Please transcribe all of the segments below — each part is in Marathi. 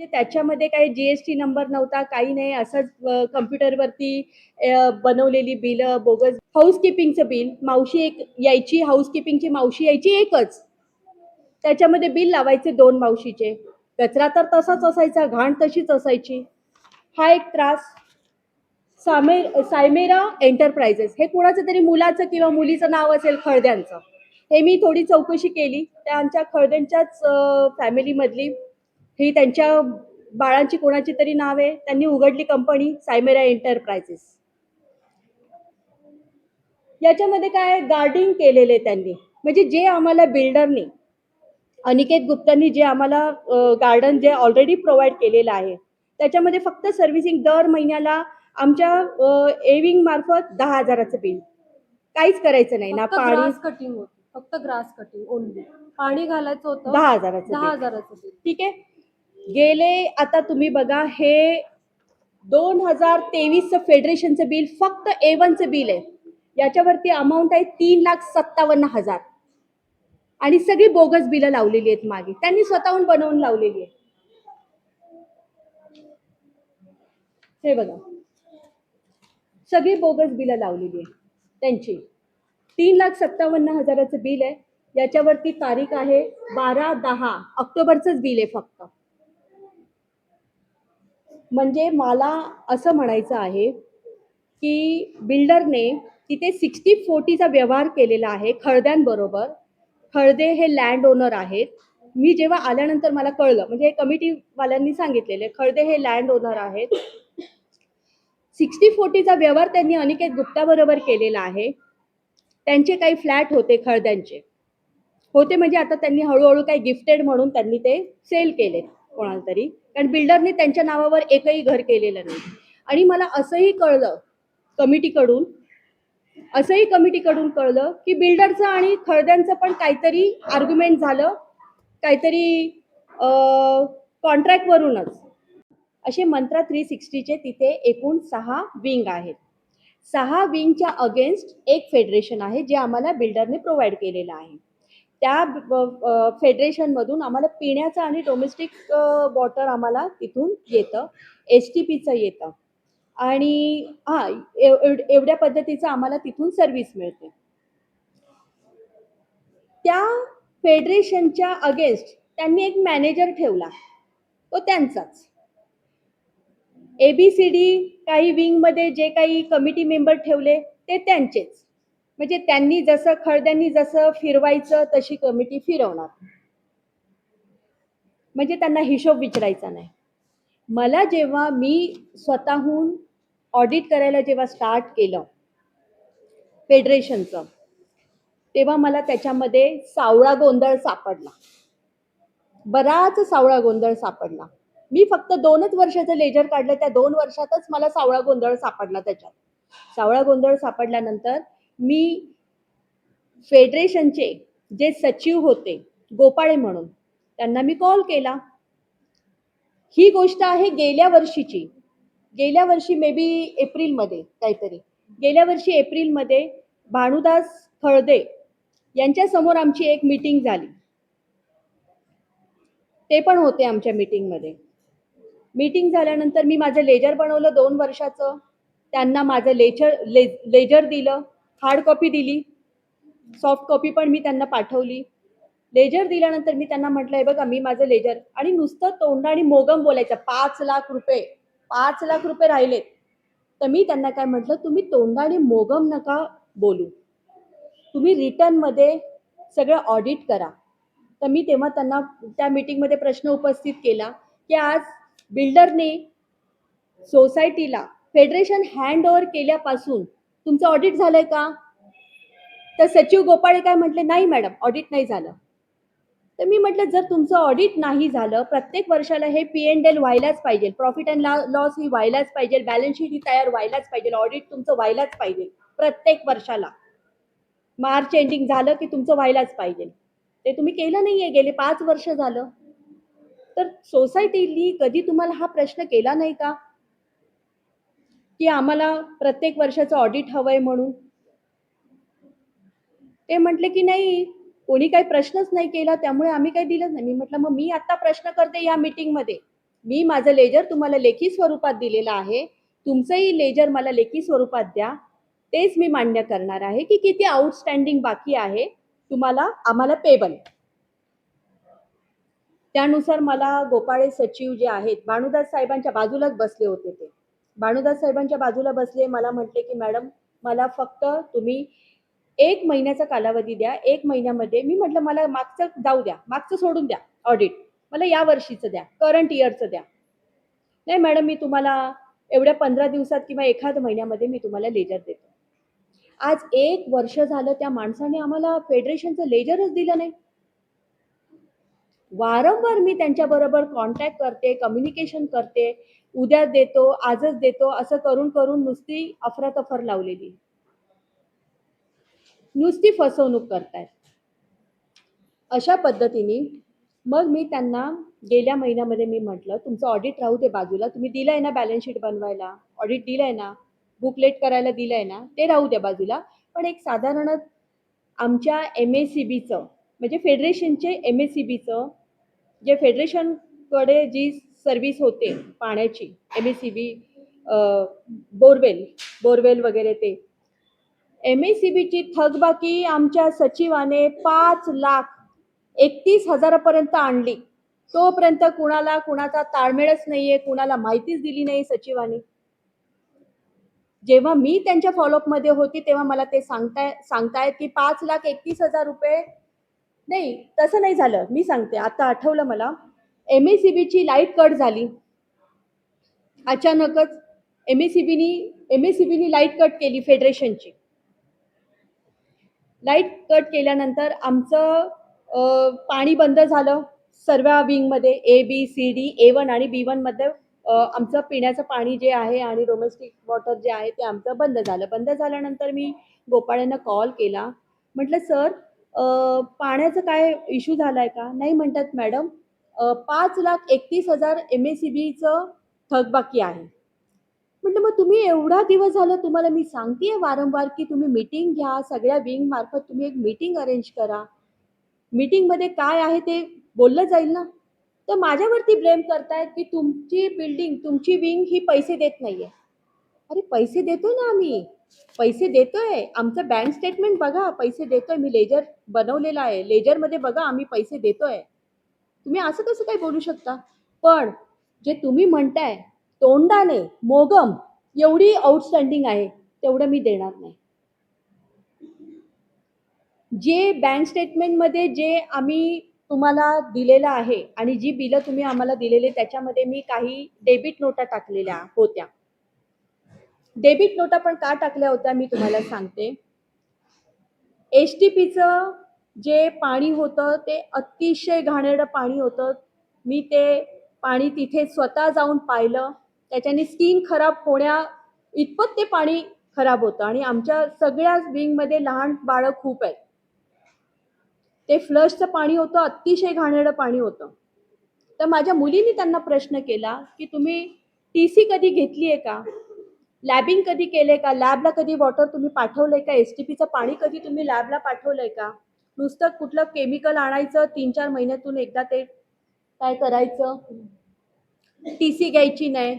म्हणजे त्याच्यामध्ये काही जीएसटी नंबर नव्हता, काही नाही. असंच कॉम्प्युटरवरती बनवलेली बिलं बोगस. हाऊसकीपिंगचं बिल, मावशी एक यायची, हाऊसकीपिंगची मावशी यायची एकच. त्याच्यामध्ये बिल लावायचे 2 मावशीचे. कचरा तर तसाच असायचा, घाण तशीच असायची. हा एक त्रास. सायमेरा एंटरप्राइजेस हे कोणाचं तरी मुलाचं किंवा मुलीचं नाव असेल, खळद्यांचं. हे मी थोडी चौकशी केली. त्यांच्या खळद्यांच्याच फॅमिलीमधली ही त्यांच्या बाळांची कोणाची तरी नाव आहे. त्यांनी उघडली कंपनी सायमेरा एंटरप्राइजेस. याच्यामध्ये काय गार्डिंग केलेले त्यांनी, म्हणजे जे आम्हाला बिल्डरनी अनिकेत गुप्तांनी जे आम्हाला गार्डन जे ऑलरेडी प्रोव्हाइड केलेलं आहे, त्याच्यामध्ये फक्त सर्व्हिसिंग दर महिन्याला आमच्या एविंग मार्फत 10,000चं बिल. काहीच करायचं नाही ना. पाणी ग्रास कटिंग होती, फक्त ग्रास कटिंग ओनली. पाणी घालायचं होतं. 10,000चं 10,000चं बिल. ठीक आहे. गेले आता तुम्ही बघा, हे 2023चं फेडरेशनचं बिल फक्त A1चं बिल आहे. याच्यावरती अमाऊंट आहे 3,57,000 आणि सगळी बोगस बिलं लावलेली आहेत मागे. त्यांनी स्वतःहून बनवून लावलेली आहे. हे बघा, सगळी बोगस बिलं लावलेली आहे त्यांची. 3,57,000चं बिल आहे. याच्यावरती तारीख आहे 12/10 ऑक्टोबरचंच बिल आहे फक्त. म्हणजे मला असं म्हणायचं आहे की बिल्डरने तिथे 60-40चा व्यवहार केलेला आहे खळद्यांबरोबर. खळदे हे लँड ओनर आहेत. मी जेव्हा आल्यानंतर मला कळलं, म्हणजे कमिटीवाल्यांनी सांगितलेले, खळदे हे लँड ओनर आहेत. 60-40चा व्यवहार त्यांनी अनिकेत गुप्ताबरोबर केलेला आहे. त्यांचे काही फ्लॅट होते, खळद्यांचे होते, म्हणजे आता त्यांनी हळूहळू काही गिफ्टेड म्हणून त्यांनी ते सेल केले कोणाला तरी, कारण बिल्डरने त्यांच्या नावावर एकही घर केलेलं नाही. आणि मला असंही कळलं कमिटीकडून कळलं की बिल्डरचं आणि खळद्यांचं पण काहीतरी आर्ग्युमेंट झालं, काहीतरी कॉन्ट्रॅक्टवरूनच. असे मंत्रा 360चे तिथे एकूण 6 विंग आहेत. 6 विंगच्या अगेन्स्ट एक फेडरेशन आहे, जे आम्हाला बिल्डरने प्रोव्हाइड केलेलं आहे. त्या फेडरेशनमधून आम्हाला पिण्याचं आणि डोमेस्टिक वॉटर आम्हाला तिथून येतं, STPचं येतं. आणि एवढ्या पद्धतीचं आम्हाला तिथून सर्व्हिस मिळते. त्या फेडरेशनच्या अगेन्स्ट त्यांनी एक मॅनेजर ठेवला, तो त्यांचाच. ABCD काही विंगमध्ये जे काही कमिटी मेंबर ठेवले ते त्यांचेच. म्हणजे त्यांनी जसं खळद्यांनी जसं फिरवायचं तशी कमिटी फिरवणार, म्हणजे त्यांना हिशोब विचारायचा नाही. मला जेव्हा मी स्वतःहून ऑडिट करायला जेव्हा स्टार्ट केलं फेडरेशनचं, तेव्हा मला त्याच्यामध्ये सावळा गोंधळ सापडला, बराच सावळा गोंधळ सापडला. मी फक्त 2च वर्षाचं लेजर काढलं, त्या 2 वर्षातच मला सावळा गोंधळ सापडला. त्याच्यात सावळा गोंधळ सापडल्यानंतर मी फेडरेशनचे जे सचिव होते गोपाळे म्हणून, त्यांना मी कॉल केला. ही गोष्ट आहे गेल्या वर्षी मे बी एप्रिलमध्ये, काहीतरी गेल्या वर्षी एप्रिलमध्ये भानुदास खळदे यांच्या समोर आमची एक मीटिंग झाली. ते पण होते आमच्या मीटिंगमध्ये. मीटिंग झाल्यानंतर मी माझं लेजर बनवलं 2 वर्षाचं. त्यांना माझं लेजर दिलं, हार्ड कॉपी दिली, सॉफ्ट कॉपी पण मी त्यांना पाठवली. लेजर दिल्यानंतर मी त्यांना म्हटलं, हे बघा, मी माझं लेजर, आणि नुसतं तोंडाने मोगम बोलायचं, 5 लाख रुपये राहिलेत. तर मी त्यांना काय म्हटलं, तुम्ही तोंडाने मोगम नका बोलू, तुम्ही रिटर्नमध्ये सगळं ऑडिट करा. तर मी तेव्हा त्यांना त्या मीटिंगमध्ये प्रश्न उपस्थित केला की आज बिल्डरने सोसायटीला फेडरेशन हँड ओव्हर केल्यापासून तुमचं ऑडिट झालंय का? तर सचिव गोपाळे काय म्हटले, नाही मॅडम, ऑडिट नाही झालं. तर मी म्हटलं, जर तुमचं ऑडिट नाही झालं, प्रत्येक वर्षाला हे P&L व्हायलाच पाहिजे, प्रॉफिट अँड लॉस ही व्हायलाच पाहिजे, बॅलन्स शीट ही तयार व्हायलाच पाहिजे, ऑडिट तुमचं व्हायलाच पाहिजे प्रत्येक वर्षाला. मार्च एंडिंग झालं की तुमचं व्हायलाच पाहिजे. ते तुम्ही केलं नाहीये, गेले 5 वर्ष झालं. तर सोसायटीनी कधी तुम्हाला हा प्रश्न केला नाही का की आम्हाला प्रत्येक वर्षाचं ऑडिट हवंय म्हणून? ते म्हटले की नाही, कोणी काही प्रश्नच नाही केला, त्यामुळे आम्ही काही दिलंच नाही. मी म्हटलं, मग मी आता प्रश्न करते या मीटिंगमध्ये मी माझं लेजर तुम्हाला लेखी स्वरूपात दिलेलं आहे, तुमचंही लेजर मला लेखी स्वरूपात द्या. तेच मी मान्य करणार आहे की किती आउटस्टँडिंग बाकी आहे तुम्हाला आम्हाला पेबल. त्यानुसार मला गोपाळे सचिव जे आहेत, भानुदास साहेबांच्या बाजूलाच बसले होते ते. भानुदास साहेबांच्या बाजूला बसले, मला म्हटले की मॅडम मला फक्त तुम्ही 1 महिन्याचा कालावधी द्या. 1 महिन्यामध्ये मी म्हटलं मला मागचं जाऊ द्या, मागचं सोडून द्या ऑडिट. मला या वर्षीचं द्या, करंट इयरचं द्या. नाही मॅडम मी तुम्हाला एवढ्या 15 दिवसात किंवा एखाद महिन्यामध्ये मी तुम्हाला लेजर देतो. आज 1 वर्ष झालं त्या माणसाने आम्हाला फेडरेशनचं लेजरच दिलं नाही. वारंवार मी त्यांच्याबरोबर कॉन्टॅक्ट करते, कम्युनिकेशन करते, उद्या देतो, आजच देतो, असं करून करून नुसती अफरातफर लावलेली. नुसती फसवणूक करतायत. अशा पद्धतीने मग मी त्यांना गेल्या महिन्यामध्ये मी म्हटलं, तुमचं ऑडिट राहू दे बाजूला. तुम्ही दिलंय ना बॅलन्स शीट बनवायला, ऑडिट दिलंय ना, बुकलेट करायला दिलंय ना, ते राहू द्या बाजूला. पण एक साधारण आमच्या MACBचं म्हणजे फेडरेशनचे MACBचं जे फेडरेशनकडे जी सर्व्हिस होते पाण्याची, MACB बोरवेल वगैरे ते MACBची थकबाकी आमच्या सचिवाने 5,31,000 पर्यंत आणली. तोपर्यंत कुणाचा ताळमेळच नाहीये, कुणाला माहितीच दिली नाही सचिवाने. जेव्हा मी त्यांच्या फॉलोअपमध्ये होती तेव्हा मला ते सांगतायत की 5,31,000 रुपये. नाही तसं नाही झालं, मी सांगते आता आठवलं मला. MACBची लाईट कट झाली अचानकच. MACBनी लाईट कट केली फेडरेशनची. लाईट कट केल्यानंतर आमचं पाणी बंद झालं सर्व विंगमध्ये. ABCD A1 आणि B1 मध्ये आमचं पिण्याचं पाणी जे आहे आणि डोमेस्टिक वॉटर जे आहे ते आमचं बंद झालं. बंद झाल्यानंतर मी गोपाळ्यांना कॉल केला. म्हटलं सर पाण्याचं काय इश्यू झालाय का? नाही म्हणतात मॅडम 5,31,000 MACBचं थकबाकी आहे. म्हटलं मग तुम्ही एवढा दिवस झालं तुम्हाला मी सांगतेय वारंवार की तुम्ही मीटिंग घ्या, सगळ्या विंग मार्फत तुम्ही एक मीटिंग अरेंज करा. मीटिंगमध्ये काय आहे ते बोललं जाईल ना. तर माझ्यावरती ब्लेम करतायत की तुमची बिल्डिंग, तुमची विंग ही पैसे देत नाहीये. अरे पैसे देतोय ना आम्ही, पैसे देतोय. आमचं बँक स्टेटमेंट बघा, पैसे देतोय. मी लेजर बनवलेला आहे, लेजरमध्ये बघा आम्ही पैसे देतोय. तुम्ही असं कसं काय बोलू शकता? पण जे तुम्ही म्हणताय तोंडाने मोगम एवढी आउटस्टँडिंग आहे तेवढं मी देणार नाही. जे बँक स्टेटमेंटमध्ये जे आम्ही तुम्हाला दिलेलं आहे आणि जी बिलं तुम्ही आम्हाला दिलेले त्याच्यामध्ये मी काही डेबिट नोटा टाकलेल्या होत्या. डेबिट नोटा पण का टाकल्या होत्या मी तुम्हाला सांगते. STPचं जे पाणी होतं ते अतिशय घाणेरडं पाणी होतं. मी ते पाणी तिथे स्वतः जाऊन पाहिलं. त्याच्याने स्किन खराब होण्या इतपत ते पाणी खराब होतं आणि आमच्या सगळ्याच विंगमध्ये लहान बाळं खूप आहेत. ते फ्लशचं पाणी होतं, अतिशय घाणेरडं पाणी होतं. तर माझ्या मुलीने त्यांना प्रश्न केला की तुम्ही TC कधी घेतली आहे का? लॅबिंग कधी केलंय का? लॅबला कधी वॉटर तुम्ही पाठवलंय का? STPचं पाणी कधी तुम्ही लॅबला पाठवलंय का? नुसतं कुठलं केमिकल आणायचं 3-4 महिन्यातून एकदा ते काय करायचं, TC घ्यायची नाही,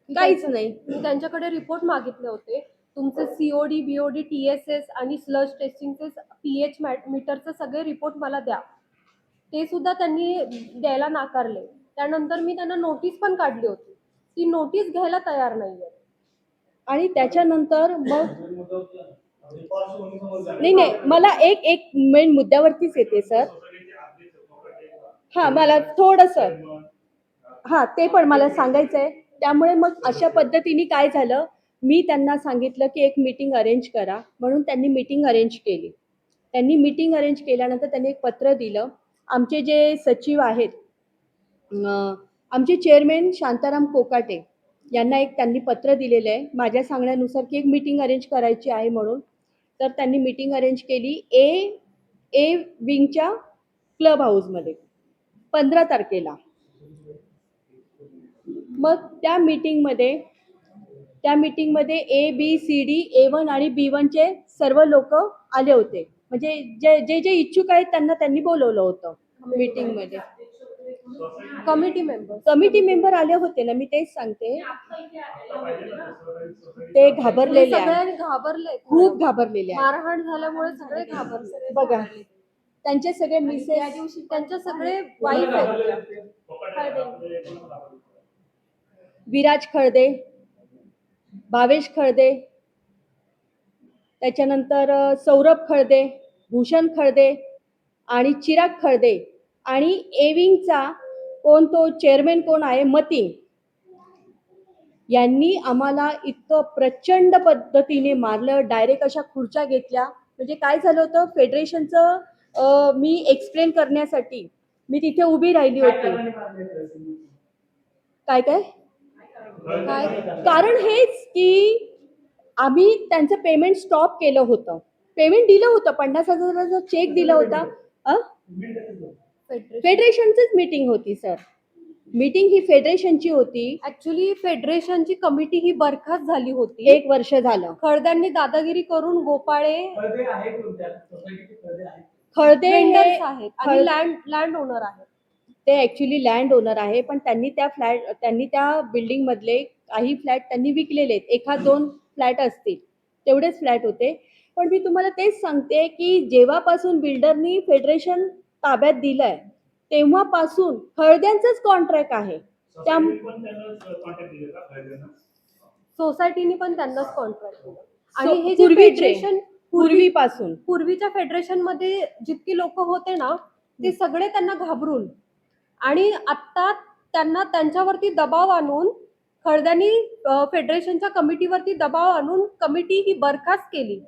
काहीच नाही. मी त्यांच्याकडे रिपोर्ट मागितले होते. तुमचे COD, BOD, TSS आणि स्लज टेस्टिंगचे pH मीटरचे सगळे रिपोर्ट मला द्या. ते सुद्धा त्यांनी द्यायला नाकारले. त्यानंतर मी त्यांना नोटीस पण काढली होती. ती नोटीस घ्यायला तयार नाहीये. आणि त्याच्यानंतर मग नाही मला एक मेन मुद्द्यावरतीच येते सर. मला थोडंसं ते पण मला सांगायचं आहे. त्यामुळे मग अशा पद्धतीने काय झालं, मी त्यांना सांगितलं की एक मीटिंग अरेंज करा म्हणून त्यांनी मीटिंग अरेंज केली. त्यांनी मीटिंग अरेंज केल्यानंतर त्यांनी एक पत्र दिलं. आमचे जे सचिव आहेत, आमचे चेअरमॅन शांताराम कोकाटे यांना एक त्यांनी पत्र दिलेलं आहे माझ्या सांगण्यानुसार की एक मीटिंग अरेंज करायची आहे म्हणून. तर त्यांनी मीटिंग अरेंज केली ए विंगच्या क्लब हाऊसमध्ये 15 तारखेला. मग त्या मीटिंगमध्ये ABCD A1 आणि B1चे सर्व लोक आले होते. म्हणजे जे इच्छुक आहेत त्यांना त्यांनी बोलवलं होतं मीटिंगमध्ये. कमिटी मेंबर कमिटी मेंबर आले होते ना, मी तेच सांगते. ते घाबरलेले आहे, सगळ्यांनी घाबरले, खूप घाबरलेले आहे. मारहाण झाल्यामुळे सगळे घाबरले. बघा, त्यांचे सगळे मिसेस, त्यांच्या सगळे वाईफ आहेत. विराज खळदे, भावेश खळदे, त्याच्यानंतर सौरभ खळदे, भूषण खळदे आणि चिराग खळदे आणि एविंगचा कोण तो चेअरमॅन कोण आहे मतीन, यांनी आम्हाला इतकं प्रचंड पद्धतीने मारलं. डायरेक्ट अशा खुर्च्या घेतल्या. म्हणजे काय झालं होतं, फेडरेशनचं मी एक्सप्लेन करण्यासाठी मी तिथे उभी राहिली होती. काय काय कारण हेच की आम्ही त्यांचं पेमेंट स्टॉप केलं होतं. पेमेंट दिलं होतं, 50,000चा चेक दिला होता. फेडरेशनचीच मीटिंग होती सर. मीटिंग ही फेडरेशनची होती. ऍक्च्युली फेडरेशनची कमिटी ही बरखास्त झाली होती. 1 वर्ष झालं. खळद्यांनी दादागिरी करून गोपाळे खळदे वेंडर्स आहेत आणि खळ- लँड ओनर आहेत. ते ऍक्च्युली लँड ओनर आहे, पण त्यांनी त्या बिल्डिंग मधले काही फ्लॅट त्यांनी विकलेले आहेत. 1-2 फ्लॅट असतील, तेवढेच फ्लॅट होते. पण मी तुम्हाला तेच सांगते की जेव्हापासून बिल्डरनी फेडरेशन ताब्यात दिलंय तेव्हापासून खळद्यांचंच कॉन्ट्रॅक्ट आहे. त्या सोसायटीनी पण त्यांनाच कॉन्ट्रॅक्ट दिलं. आणि हे जे पूर्वीचे फेडरेशन पूर्वीपासून पूर्वीच्या फेडरेशन मध्ये जितकी लोक होते ना, ते सगळे त्यांना घाबरून आणि आता त्यांना त्यांच्यावरती दबाव आणून खळद्यांनी फेडरेशनच्या कमिटीवरती दबाव आणून कमिटी ही बरखास्त केली.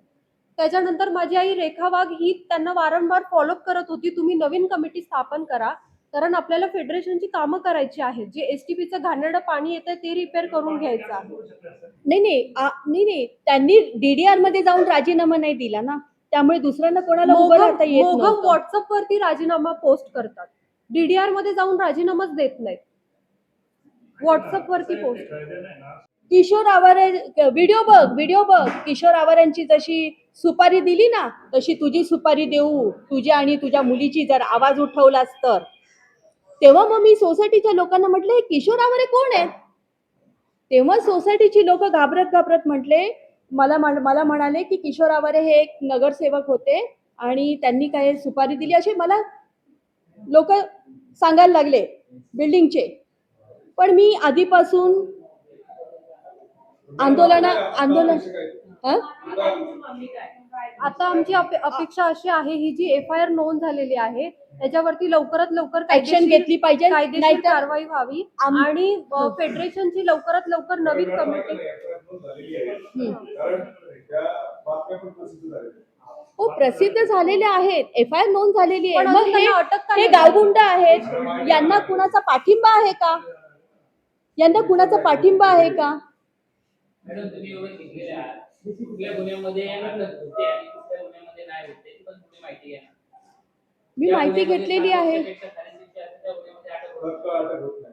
त्याच्यानंतर माझी आई रेखा वाघ ही त्यांना वारंवार फॉलोअप करत होती, तुम्ही नवीन कमिटी स्थापन करा, कारण आपल्याला फेडरेशनची कामं करायची आहेत. जे एसटीपीचं घाणेरडं पाणी येतं ते रिपेअर करून घ्यायचं आहे. नाही, त्यांनी डीडीआर मध्ये जाऊन राजीनामा नाही दिला ना, त्यामुळे दुसऱ्यांना कोणाला उभं राहता येत नव्हतं. व्हॉट्सअप वरती राजीनामा पोस्ट करतात, डीडीआर मध्ये जाऊन राजीनामाच देत नाहीत. व्हॉट्सअप वरती पोस्ट. किशोर आवारे व्हिडिओ बघ. किशोर आवारांची जशी सुपारी दिली ना, तशी तुझी सुपारी देऊ. तुझ्या आणि तुझ्या मुलीची जर आवाज उठवलास तर. तेव्हा मग मी सोसायटीच्या लोकांना म्हटलं, हे किशोर आवारे कोण आहेत? तेव्हा सोसायटीची लोक घाबरत म्हटले, मला म्हणाले की किशोर आवारे हे एक नगरसेवक होते आणि त्यांनी काय सुपारी दिली, असे मला लोक सांगायला लागले बिल्डिंगचे. पण मी आधीपासून आंदोलन आता आमची अपेक्षा अशी आहे, ही जी FIR नोंद झालेली आहे त्याच्यावरती लवकरात लवकर ऍक्शन घेतली पाहिजे, कायदेशीर नाहीतर कारवाई व्हावी आणि फेडरेशनची लवकरात लवकर नवीन कमिटी. हो, प्रसिद्ध झालेले आहेत, FIR नोंद झालेली आहे. पण मग अजून त्यांना अटक का हे नाही गावगुंड आहेत, यांना कुणाचा पाठिंबा आहे का? यांना कुणाचा पाठिंबा आहे का? मॅडम, तुम्ही एवढे शिकलेले आहात, कुठल्या गुन्ह्यामध्ये अटक होते आणि कुठल्या गुन्ह्यामध्ये नाही होते याची पण थोडी माहिती घ्या. मी माहिती घेतलेली आहे.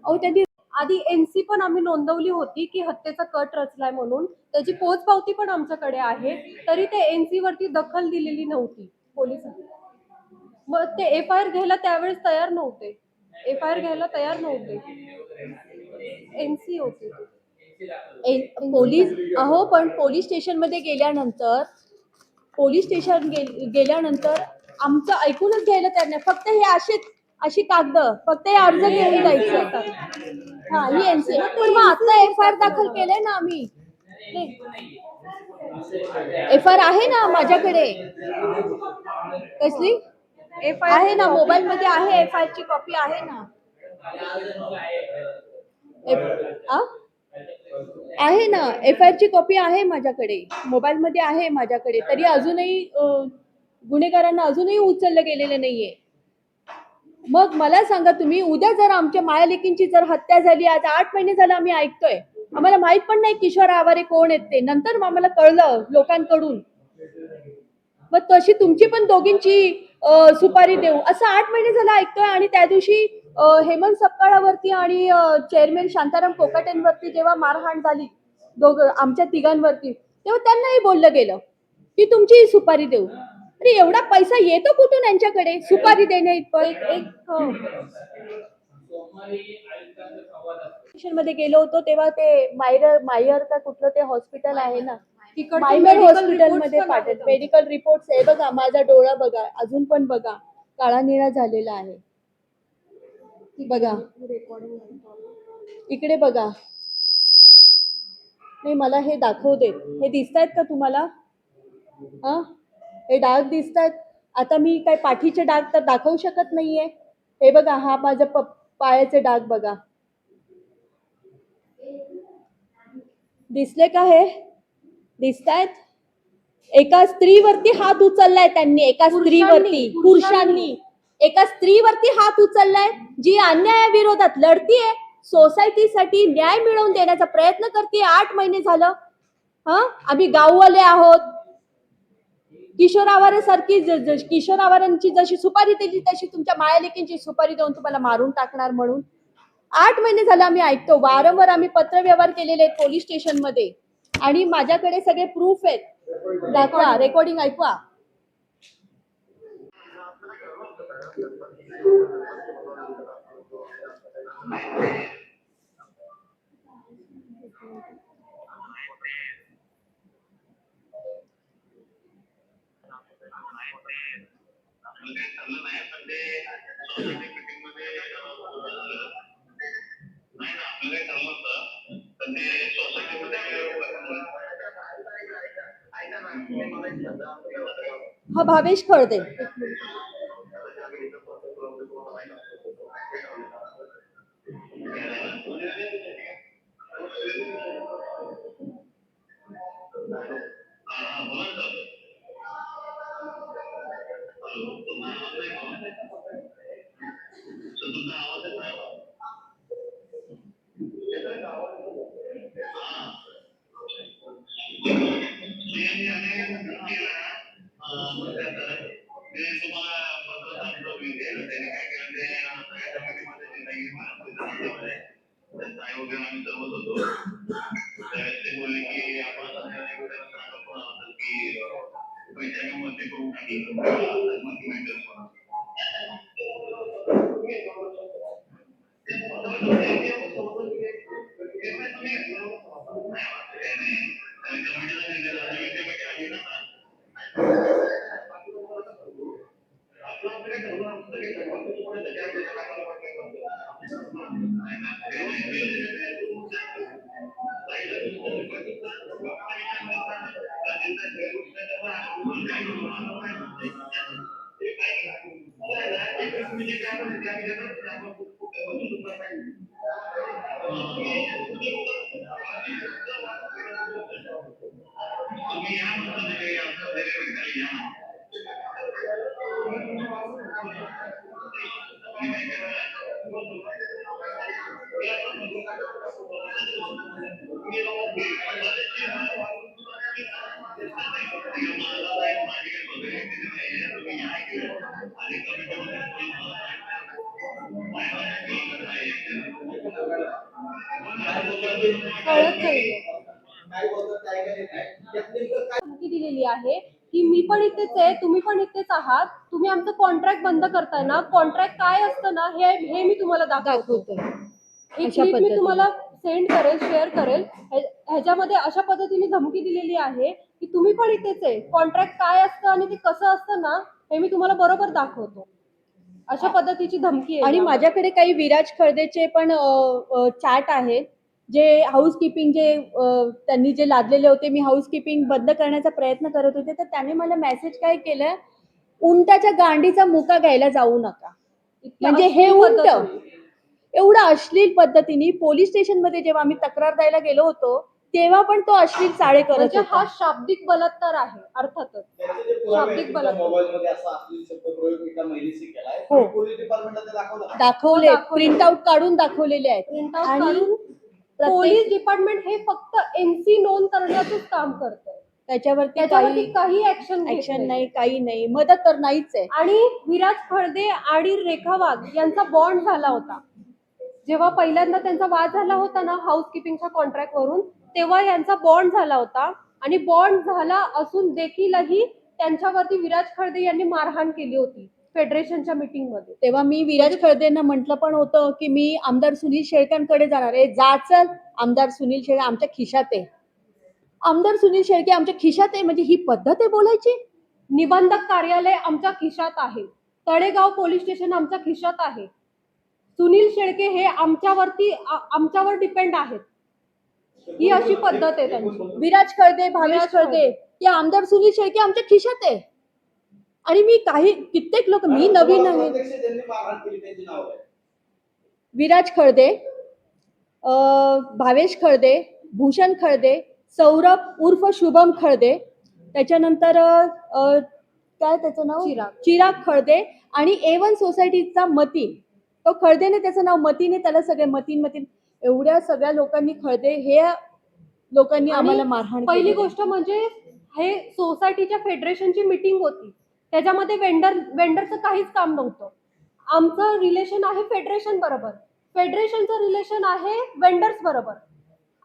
अहो, त्यांनी आधी NC पण आम्ही नोंदवली होती की हत्येचा कट रचलाय म्हणून, त्याची पोचपावती पण आमच्याकडे आहे, तरी ते NC वरती दखल दिलेली नव्हती पोलिसांनी. मग ते FIR घ्यायला त्यावेळेस तयार नव्हते. FIR घ्यायला तयार नव्हते. NC होती. पोलीस पण पोलीस स्टेशन मध्ये गेल्यानंतर आमचं ऐकूनच घ्यायला तयार नाही. फक्त हे अशी कागद, फक्त हे अर्ज घेऊन जायचं. हा, ही NC. पण मग आता FIR दाखल केलंय ना आम्ही. FIR आहे ना माझ्याकडे. कसली आहे ना, मोबाईल मध्ये आहे, FIR ची कॉपी आहे ना. आहे ना, FIR ची कॉपी आहे माझ्याकडे, मोबाईल मध्ये आहे माझ्याकडे. तरी अजूनही गुन्हेगारांना अजूनही उचललं गेलेलं नाहीये. मग मला सांगा तुम्ही, उद्या जर आमच्या मायालेकींची जर हत्या झाली, आज 8 महिने झाले आम्ही ऐकतोय, आम्हाला माहित पण नाही किशोर आवारे कोण आहेत ते, नंतर आम्हाला कळलं लोकांकडून. मग तशी तुमची पण दोघींची सुपारी देऊ असं 8 महिने झालं ऐकतोय. आणि त्या दिवशी हेमंत सपकाळावरती आणि चेअरमॅन शांताराम कोकाटेंवरती जेव्हा मारहाण झाली आमच्या तिघांवरती, तेव्हा त्यांनाही बोललं गेलं की तुमची सुपारी देऊ. अरे, एवढा पैसा येतो कुठून यांच्याकडे सुपारी देण्या इतपत? सोमवारी आयुक्तांचा संवाद असतो. मध्ये गेलो होतो तेव्हा ते मायर का कुठलं ते हॉस्पिटल आहे ना, तिकडचे मायमेर medical हॉस्पिटल reports मध्ये पण आहेत आमचे. मेडिकल रिपोर्ट्स आहे बघा. माझा डोळा बघा, अजून पण बघा काळा निळा झालेला आहे. बघा इकडे बघा. नाही मला हे दाखवू दे. हे दिसतायत का तुम्हाला? हा, हे डाग दिसतायत. आता मी काय पाठीचे डाग तर दाखवू शकत नाहीये. हे बघा, हा माझा पायाचे डाग बघा. दिसले का? हे दिसतायत. एका स्त्रीवरती हात उचललाय त्यांनी, एका स्त्रीवरती, पुरुषांनी एका स्त्रीवरती हात उचललाय जी अन्यायाविरोधात लढतीये, सोसायटीसाठी न्याय मिळवून देण्याचा प्रयत्न करते. 8 महिने झालं. आम्ही गाववाले आहोत. किशोर आवारे सारखी किशोर आवारांची जशी सुपारी दिली तशी तुमच्या मायालेकींची सुपारी देऊन तुम्हाला मारून टाकणार म्हणून 8 महिने झाले आम्ही ऐकतो. वारंवार आम्ही पत्रव्यवहार केलेले आहेत पोलीस स्टेशनमध्ये आणि माझ्याकडे सगळे प्रूफ आहेत. दाखवा, रेकॉर्डिंग ऐकवा. हा भावेश खळदे. कळत नाहीये. धमकी दिलेली आहे की मी पण इथेच आहे, तुम्ही पण इथेच आहात, तुम्ही आमचं कॉन्ट्रॅक्ट बंद करताय ना. कॉन्ट्रॅक्ट काय असतं ना हे मी तुम्हाला दाखवतो. एक अशा क्लिप मी पद्धतीने. तुम्हाला सेंड करेल, शेअर करेल. ह्याच्यामध्ये अशा पद्धतीने धमकी दिलेली आहे की तुम्ही पण इथेच आहे, कॉन्ट्रॅक्ट काय असतं आणि ते कसं असतं ना हे मी तुम्हाला बरोबर दाखवतो. अशा पद्धतीची धमकी आहे. आणि माझ्याकडे काही विराज खळदेचे पण चॅट आहेत जे हाऊसकीपिंग त्यांनी जे लादलेले होते. मी हाऊसकीपिंग बंद करण्याचा प्रयत्न करत होते तर त्याने मला मेसेज काय केलं, उंटाच्या गांडीचा मुका घ्यायला जाऊ नका. म्हणजे हे उंट एवढं अश्लील पद्धतीने पोलीस स्टेशनमध्ये जेव्हा आम्ही तक्रार द्यायला गेलो होतो तेव्हा पण तो अश्लील चाळे करत म्हणजे हा होता. शाब्दिक बलात्कार आहे. अर्थातच शाब्दिक बलात्कार. मोबाईलमध्ये असा अश्लील शब्द प्रयोग एका महिलेशी केलाय. हो. पोलीस डिपार्टमेंटला ते दाखवलं. दाखवले, हो, दाखवले. प्रिंट आउट काढून दाखवलेले आहेत. प्रिंट आउट आणि काढून पोलीस डिपार्टमेंट हे फक्त एनसी नोंद करण्याचंच काम करतंय. त्याच्यावरती काही ऍक्शन नाही, काही नाही, मदत तर नाहीच आहे. आणि विराज खळदे आणि रेखा वाघ यांचा बॉन्ड झाला होता. जेव्हा पहिल्यांदा त्यांचा वाद झाला होता ना हाऊसकीपिंगच्या कॉन्ट्रॅक्ट वरून, तेव्हा यांचा बॉन्ड झाला होता. आणि बॉन्ड झाला असून देखीलही त्यांच्यावरती विराज खळदे यांनी मारहाण केली होती. फेडरेशनच्या मीटिंग मध्ये. तेव्हा मी विराज खळदेंना म्हटलं पण होतं की मी आमदार सुनील शेळकेंकडे जाणार आहे. जा चल, आमदार सुनील शेळके आमच्या खिशात आहे. आमदार सुनील शेळके आमच्या खिशात आहे म्हणजे ही पद्धत आहे बोलायची? निबंधक कार्यालय आमच्या खिशात आहे. तळेगाव पोलीस स्टेशन आमच्या खिशात आहे. सुनील शेळके हे आमच्यावर डिपेंड आहेत. ही अशी पद्धत आहे त्यांची. विराज खळदे, भावेश विराज खळदे की आमदार सुनील शेळके आमच्या खिशात आहे. आणि मी कित्येक लोक, मी नवीन आहे. प्रत्यक्ष त्यांनी मारहाण केली, त्यांची नाव आहे. विराज खळदे, भावेश खळदे, भूषण खळदे, सौरभ उर्फ शुभम खळदे, त्याच्यानंतर काय त्याचं नाव, चिराग खळदे आणि A1 सोसायटीचा मतीन. तो खळदेने त्याचं नाव मतीने, त्याला सगळे मतीन एवढ्या सगळ्या लोकांनी खळदे हे लोकांनी आणि आम्हाला मारहाण पहिली केली. गोष्ट म्हणजे हे सोसायटीच्या फेडरेशनची मीटिंग होती. त्याच्यामध्ये वेंडरचं काहीच काम नव्हतं. आमचं रिलेशन आहे फेडरेशन बरोबर, फेडरेशनचं रिलेशन आहे वेंडर्स बरोबर.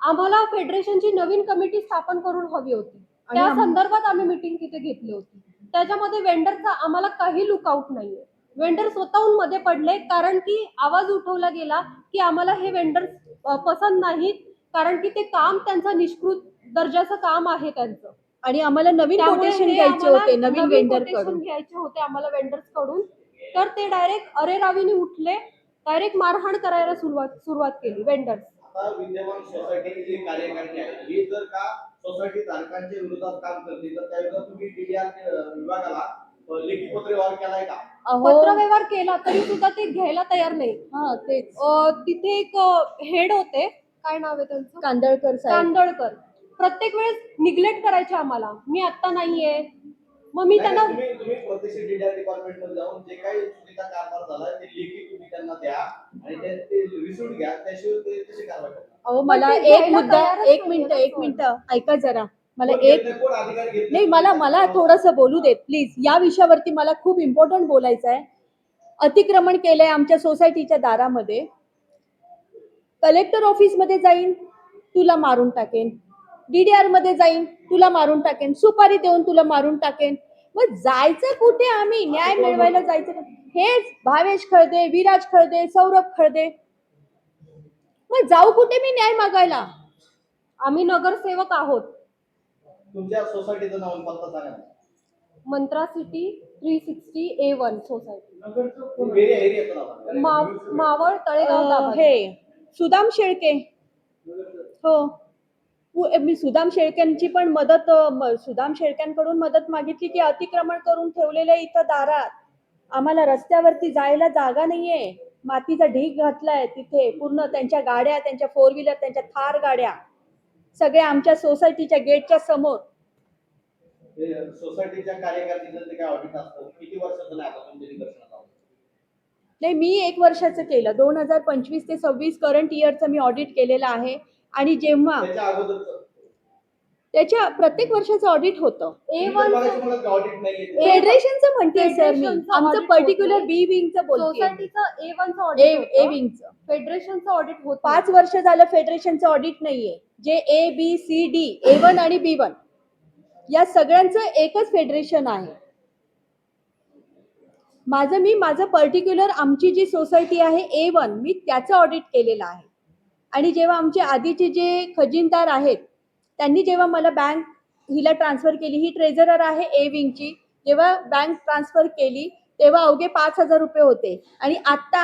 आम्हाला फेडरेशनची नवीन कमिटी स्थापन करून हवी होती. आणि त्या संदर्भात आम्ही मीटिंग तिथे घेतली होती. त्याच्यामध्ये वेंडरचा आम्हाला काही लुकआउट नाहीये. वेंडर स्वतःहून मध्ये पडले कारण की आवाज उठवला गेला की आम्हाला हे वेंडर्स पसंत नाहीत, कारण की ते काम त्यांचं निष्कृत दर्जाचं काम आहे त्यांचं. आणि आम्हाला नवीन त्यामुळे कोटेशन हे घ्यायचे आम्हाला होते नवीन वेंडर quotation कडून. घ्यायचे होते आम्हाला वेंडर्स कडून. तर ते डायरेक्ट अरेरावीने उठले, डायरेक्ट मारहाण करायला सुरुवात केली वेंडर्स. आता विद्यमान सोसायटीची जी कार्यकारिणी आहे ही जर का सोसायटी धारकांच्या विरोधात काम करते तर त्याविरोधात तुम्ही DDR विभागाला लेखी पत्रव्यवहार केलाय का? पत्रव्यवहार केला तरी सुद्धा ते घ्यायला तयार नाही. हा तेच, तिथे एक हेड होते, काय नाव आहे त्यांचं, कांदळकर साहेब. कांदळकर. प्रत्येक वेळेस निग्लेक्ट करायचे आम्हाला, मी आता नाहीये. मग मी त्यांना तुम्ही प्रत्यक्ष DDR डिपार्टमेंट मध्ये जाऊन जे काही चुकीचा कारभार झाला ते लेखी तुम्ही त्यांना द्या आणि ते रिसिव्ह घ्या, त्याशिवाय ते कशी कारवाई करणार? अहो पण मला ते एक घ्यायला मुद्दा, तयारच एक नाहीये मिनिट ना ऐका जरा. मला कोण एक, घेतलंय, कोण अधिकारी घेतलंय? नाही मला थोडंसं बोलू देत प्लीज. या विषयावरती मला खूप इम्पॉर्टंट बोलायचं आहे. अतिक्रमण केलंय आमच्या सोसायटीच्या दारामध्ये. कलेक्टर ऑफिस मध्ये जाईन, तुला मारून टाकेन. DDR मध्ये जाईन, तुला मारून टाकेन. सुपारी देऊन तुला मारून टाकेन. मग जायचं कुठे आम्ही? न्याय मिळवायला जायचं कुठे? हेच भावेश खळदे, विराज खळदे, सौरभ खळदे. मग जाऊ कुठे मी न्याय मागायला? आम्ही नगरसेवक आहोत. तुमच्या सोसायटीचं नाव आणि पत्ता सांगा ना. मंत्रा सिटी 360 A1 सोसायटी, तुम्ही एरियाचं नाव सांगा. मावळ तळेगाव दाभाडे. हे सुदाम शेळके. हो, मी सुदाम शेळक्यांची पण मदत, सुदाम शेळक्यांकडून मदत मागितली की अतिक्रमण करून ठेवलेलं आहे इथं दारात. आम्हाला रस्त्यावरती जायला जागा नाहीये. मातीचा ढीग घातलाय तिथे. पूर्ण त्यांच्या गाड्या, त्यांच्या 4 व्हीलर, त्यांच्या थार गाड्या सगळ्या आमच्या सोसायटीच्या गेटच्या समोर. सोसायटीच्या कार्यकारिणीचं जे काय ऑडिट असतं किती वर्षाचं नाही आता तुमच्या निदर्शनात आलं? नाही, मी 1 वर्षाचं केलं. 2025 ते 26 करंट इयरचं मी ऑडिट केलेलं आहे. आणि जेव्हा त्याच्या अगोदरचं त्याच्या प्रत्येक वर्षाचं ऑडिट होतं. A1 ऑडिट नाहीये. फेडरेशनचं म्हणते सर मी. फेडरेशनचं आमचं audit पर्टिक्युलर होतं. बी विंगचं बोलते. सोसायटीचं A1चं ए ऑडिट, विंगचं फेडरेशनचं ऑडिट होत 5 वर्ष झालं फेडरेशनचं ऑडिट नाहीये. जे ABCD A1 आणि B1 या सगळ्यांचं एकच फेडरेशन आहे. माझं पर्टिक्युलर आमची जी सोसायटी आहे A1 मी त्याचं ऑडिट केलेलं आहे. आणि जेव्हा आमचे आधीचे जे खजिनदार आहेत त्यांनी जेव्हा मला बँक हिला ट्रान्सफर केली, ही ट्रेझरर आहे A विंगची, जेव्हा बँक ट्रान्सफर केली तेव्हा अवघे 5,000 रुपये होते. आणि आत्ता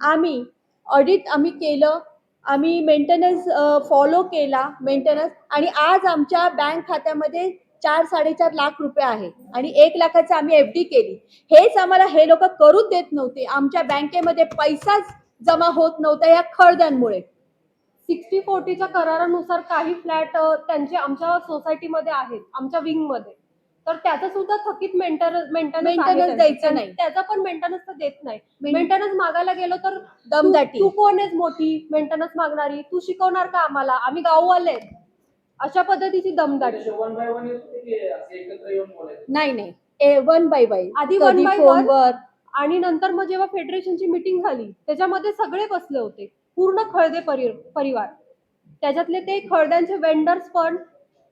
आम्ही ऑडिट केलं, आम्ही मेंटेनन्स फॉलो केला मेंटेनन्स, आणि आज आमच्या बँक खात्यामध्ये 4-4.5 लाख रुपये आहे आणि 1 लाखाचं आम्ही FD केली. हेच आम्हाला हे लोक करूच देत नव्हते. आमच्या बँकेमध्ये पैसाच जमा होत नव्हता या खळद्यांमुळे. 60-40च्या करारानुसार काही फ्लॅट त्यांचे आमच्या सोसायटीमध्ये आहेत, आमच्या विंग मध्ये. तर त्याचं सुद्धा थकीत Maintenance द्यायचं नाही. त्याचा पण मेंटेनन्स देत नाही. मेंटेनन्स मागायला गेलो तर दमदाटी. तू कोण आहेस मोठी मेंटेनन्स मागणारी, तू शिकवणार का आम्हाला, आम्ही गाववाले. अशा पद्धतीची दमदाटी. एकत्र येऊन बोलायचं. नाही, 1 by 1. आधी कधी 1 by 1 फोनवर. आणि नंतर मग जेव्हा फेडरेशनची मीटिंग झाली त्याच्यामध्ये सगळे बसले होते, पूर्ण खळदे परिवार. त्याच्यातले ते खळद्यांचे वेंडर्स पण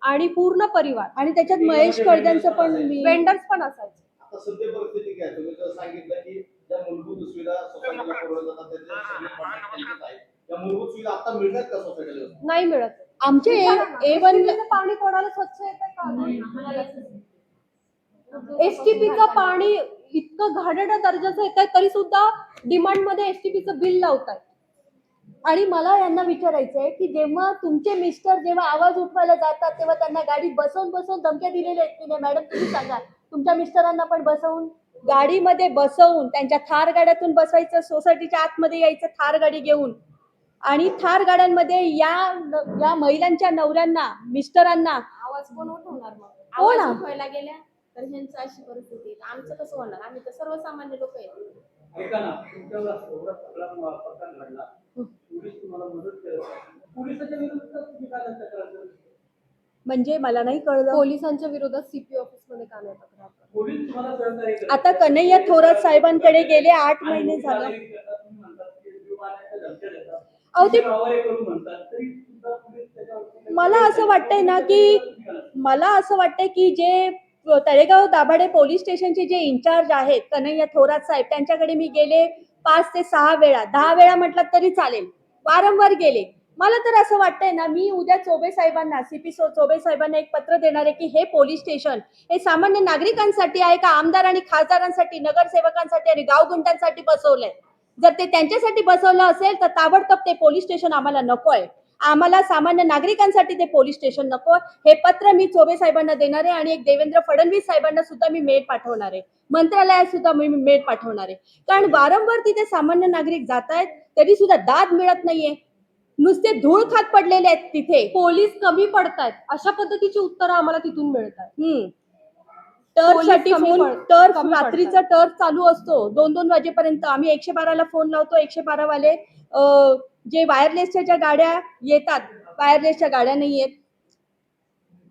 आणि पूर्ण परिवार. आणि त्याच्यात महेश खळद्यांचं पण मी. वेंडर्स पण असायचे. आता सध्या परिस्थिती काय तुम्ही जर सांगितलं की ज्या मूलभूत सुविधा सोसायटीला पुरवल्या जातात त्याचे सगळे कॉन्ट्रॅक्ट त्यांचेच आहेत. त्या मूलभूत सुविधा आता मिळतात का सोसायटीला? नाही मिळत. आमचे A1 STP चं पाणी कोणाला स्वच्छ येतंय का? एसटीपीचं पाणी इतकं घाणेरड्या दर्जाचं येत आहे तरी सुद्धा डिमांड मध्ये एसटीपीचं बिल लावतायत. आणि मला यांना विचारायचं आहे की जेव्हा तुमचे मिस्टर जेव्हा आवाज उठवायला जातात तेव्हा त्यांना गाडीत बसवून धमक्या दिलेल्या आहेत की नाही? मॅडम तुम्ही सांगा, तुमच्या मिस्टरांना पण बसवून गाडीमध्ये बसवून त्यांच्या थार गाड्यातून बसवायचं, सोसायटीच्या आतमध्ये यायचं थार गाडी घेऊन, आणि थार गाड्यांमध्ये या महिलांच्या नवऱ्यांना, मिस्टरांना आवाज कोण उठवणार मग? हो आवाज ना. उठवायला गेल्या तर ह्यांचं अशी परिस्थिती आहे. आमचं कसं होणार? आम्ही तर सर्वसामान्य लोक आहेत. ऐका ना, तुमच्यावर एवढा सगळा प्रकार घडला, पोलीस तुम्हाला मदत करत नाही. पोलिसाच्या विरोधात तुम्ही काय तक्रार करता? म्हणजे मला नाही कळलं. पोलिसांच्या विरोधात CP ऑफिस मध्ये का नाही तक्रार करत? पोलीस तुम्हाला सहकार्य करत आता कन्हैया थोरात साहेबांकडे गेले 8 नाही. महिने पोलीस झालं. आले की आता तुम्ही म्हणतात की जीवमान्याच्या धमक्या देतात. अहो ते गावारे करून म्हणतात तरी सुद्धा पोलीस त्याच्यावर मला असं वाटतंय ना की जे तळेगाव दाभाडे पोलीस स्टेशनचे जे इन्चार्ज आहेत कन्हैया थोरात साहेब, त्यांच्याकडे मी गेले 5 ते 6 वेळा, 10 वेळा म्हटलं तरी चालेल, वारंवार गेले. मला तर असं वाटतंय ना, मी उद्या चोबे साहेबांना, CP चोबे साहेबांना एक पत्र देणार आहे की हे पोलीस स्टेशन हे सामान्य नागरिकांसाठी आहे का आमदार आणि खासदारांसाठी, नगरसेवकांसाठी आणि गावगुंडांसाठी बसवलंय? जर ते त्यांच्यासाठी बसवलं असेल तर ताबडतोब ते पोलीस स्टेशन आम्हाला नकोय. आम्हाला सामान्य नागरिकांसाठी ते पोलीस स्टेशन नको. हे पत्र मी चोबे साहेबांना देणार आहे आणि एक देवेंद्र फडणवीस साहेबांना सुद्धा मी मेल पाठवणार आहे, मंत्रालयात सुद्धा मी मेल पाठवणार आहे. कारण वारंवार तिथे सामान्य नागरिक जात आहेत तरी सुद्धा दाद मिळत नाहीये, नुसते धूळ खात पडलेले आहेत तिथे. पोलीस कमी पडतायत अशा पद्धतीची उत्तरं आम्हाला तिथून मिळतात. टर्फसाठी पोलीस कमी फोन, पड- टर्फ कमी रात्रीचा टर्फ चालू असतो 2-2 वाजेपर्यंत. आम्ही 112ला फोन लावतो, 112 वाले जे वायरलेसच्या ज्या गाड्या येतात, वायरलेसच्या गाड्या नाही येत,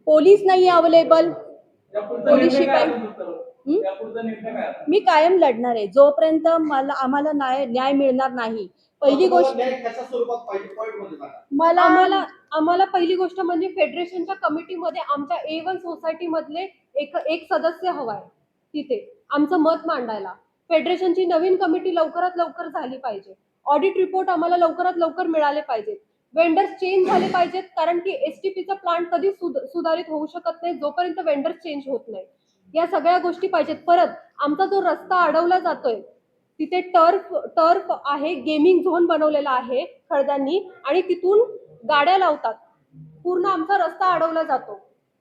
पोलीस नाही अवेलेबल, यापुढचा पोलीस निर्णय काय शिपाई. असेल उत्तर? यापुढचा निर्णय काय असेल? मी कायम लढणार आहे जोपर्यंत आम्हाला न्याय मिळणार नाही. पहिली तुम्हाला गोष्ट न्याय कशा स्वरूपात पाहिजे पॉईंट मध्ये सांगा. मला आम्हाला पहिली गोष्ट म्हणजे फेडरेशनच्या कमिटीमध्ये आमच्या A1 सोसायटी मधले एक सदस्य हवाय तिथे आमचं मत मांडायला. फेडरेशनची नवीन कमिटी लवकरात लवकर झाली पाहिजे. ऑडिट रिपोर्ट आम्हाला लवकरात लवकर मिळाले पाहिजेत. वेंडर्स चेंज झाले पाहिजेत, कारण की STPचा प्लांट कधी सुधारित होऊ शकत नाही जोपर्यंत वेंडर्स चेंज होत नाही. या सगळ्या गोष्टी पाहिजेत. परत आमचा जो रस्ता अडवला जातोय तिथे टर्फ आहे, गेमिंग झोन बनवलेला आहे खळद्यांनी आणि तिथून गाड्या लावतात. पूर्ण आमचा रस्ता अडवला जातो.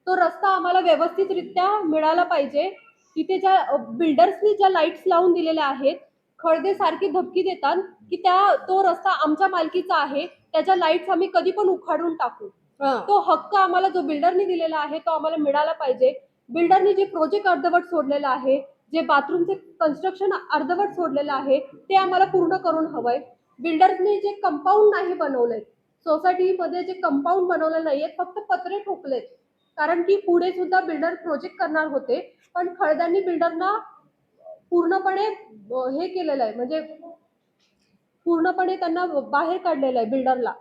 तो रस्ता आम्हाला व्यवस्थितरित्या मिळाला पाहिजे. तिथे ज्या बिल्डर्सनी ज्या लाईट्स लावून दिलेल्या आहेत, खळदे सारखी धमकी देतात की तो रस्ता आमच्या मालकीचा आहे, त्याच्या लाईट्स आम्ही कधी पण उखाडून टाकू. तो हक्क आम्हाला जो बिल्डरनी दिलेला आहे तो आम्हाला मिळाला पाहिजे. बिल्डरनी जे प्रोजेक्ट अर्धवट सोडलेलं आहे, जे बाथरूमचे कन्स्ट्रक्शन अर्धवट सोडलेलं आहे ते आम्हाला पूर्ण करून हवंय. बिल्डर्सनी जे कंपाऊंड नाही बनवलंय, सोसायटीमध्ये जे कंपाऊंड बनवले नाहीये, फक्त पत्रे ठोकलेत. कारण की पुढे सुद्धा बिल्डर प्रोजेक्ट करणार होते, पण खळद्यांनी बिल्डरना पूर्णपणे हे केलेलं आहे, म्हणजे पूर्णपणे त्यांना बाहेर काढलेलं आहे बिल्डरला.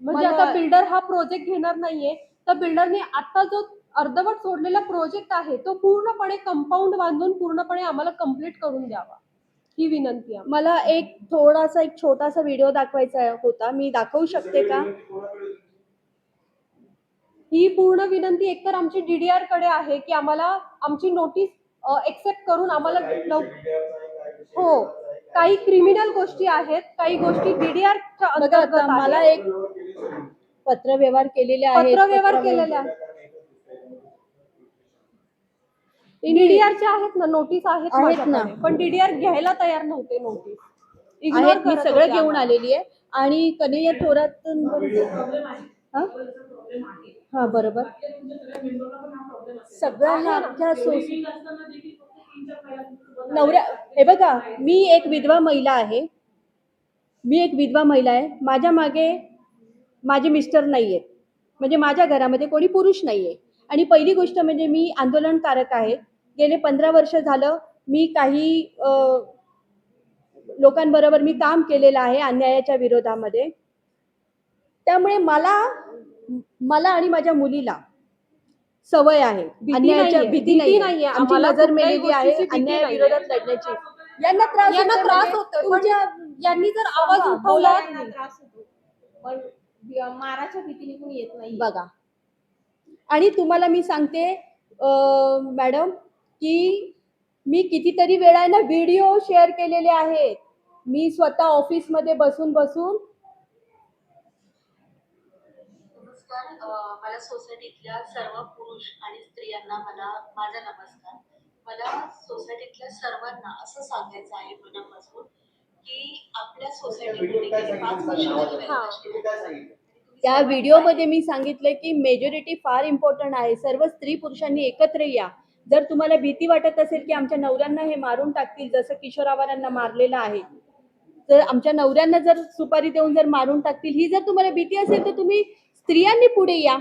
म्हणजे मला- आता बिल्डर हा प्रोजेक्ट घेणार नाहीये, तर बिल्डरने आता जो अर्धवट सोडलेला प्रोजेक्ट आहे तो पूर्णपणे कंपाऊंड बांधून पूर्णपणे आम्हाला कंप्लीट करून द्यावा, ही विनंती आहे. मला एक छोटासा व्हिडिओ दाखवायचा होता, मी दाखवू शकते का? ही पूर्ण विनंती एकतर आमची DDR कडे आहे की आम्हाला आमची नोटीस एक्सेप्ट करून आम्हाला हो, काही क्रिमिनल गोष्टी आहेत, काही गोष्टी DDR च्या बघा अंतर्गत आता मला आहेत. एक पत्रव्यवहार केलेले आहेत, पत्रव्यवहार केलेल्या DDR च्या आहेत ना, नोटीस आहेत आहेत ना. माझ्याकडे, पण DDR घ्यायला तयार नव्हते नोटीस. आहेत, मी सगळं घेऊन आलेली आहे. आणि कन्हैया थोरात हा? हा बरोबर, सगळ्यांना अख्ख्या नवऱ्या, हे बघा, मी एक विधवा महिला आहे, माझ्या मागे माझे मिस्टर नाहीयेत, म्हणजे माझ्या घरामध्ये कोणी पुरुष नाहीये. आणि पहिली गोष्ट म्हणजे मी आंदोलनकारक आहे. गेले 15 वर्ष झालं मी काही लोकांबरोबर मी काम केलेलं आहे अन्यायाच्या विरोधामध्ये. त्यामुळे मला आणि माझ्या मुलीला सवय आहे. भीती अन्यायाच्या नाहीये. भीती भीती नाहीये. नाहीये. आमची आम्हाला नजर कुठल्याही मेलेली आहे गोष्टीची भीती अन्यायाविरोधात लढण्याची. यांना त्रास यांना होतोय त्रास म्हणजे होतोय, पण तुमच्या यांनी जर आवाज सांगा, उठवला बोला. त्यांना त्रास होतो पण माराच्या भीतीने कोणी येत नाही. बघा, आणि तुम्हाला मी सांगते मॅडम की मी कितीतरी वेळा ना व्हिडिओ शेअर केलेले आहेत. मी स्वतः ऑफिसमध्ये बसून नमस्कार. मला सोसायटीतल्या सर्व पुरुष आणि स्त्रियांना माझा नमस्कार. मला सोसायटीतल्या सर्वांना असं सांगायचं आहे मनापासून की आपल्या सोसायटीमध्ये काय गेली 5 सांगितलं वर्ष तुम्ही? हा. तुम्ही काय सांगितलं? त्या व्हिडिओमध्ये मी सांगितलं की मेजॉरिटी फार इम्पॉर्टंट आहे. सर्व स्त्री पुरुषांनी एकत्र या. जर तुम्हाला भीती वाटत असेल की आमच्या नवऱ्यांना हे मारून टाकतील जसं किशोर आव्हाडांना मारलेलं आहे, जर आमच्या नवऱ्यांना जर सुपारी देऊन जर मारून टाकतील, ही जर तुम्हाला भीती असेल तर तुम्ही स्त्रियांनी पुढे या.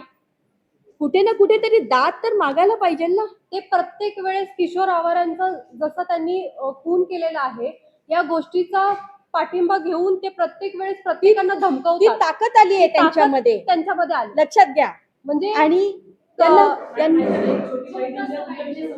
कुठे ना कुठेतरी दाद तर मागायला पाहिजे ना. ते प्रत्येक वेळेस किशोर आव्हाडांचा जसं त्यांनी खून केलेला आहे या गोष्टीचा पाठिंबा घेऊन ते प्रत्येक वेळेस प्रत्येकांना ती धमकवतात. ताकद आली आहे ती ताकद त्यांच्यामध्ये, त्यांच्यामध्ये आली लक्षात घ्या. म्हणजे आणि त्यांना छोटी बहीण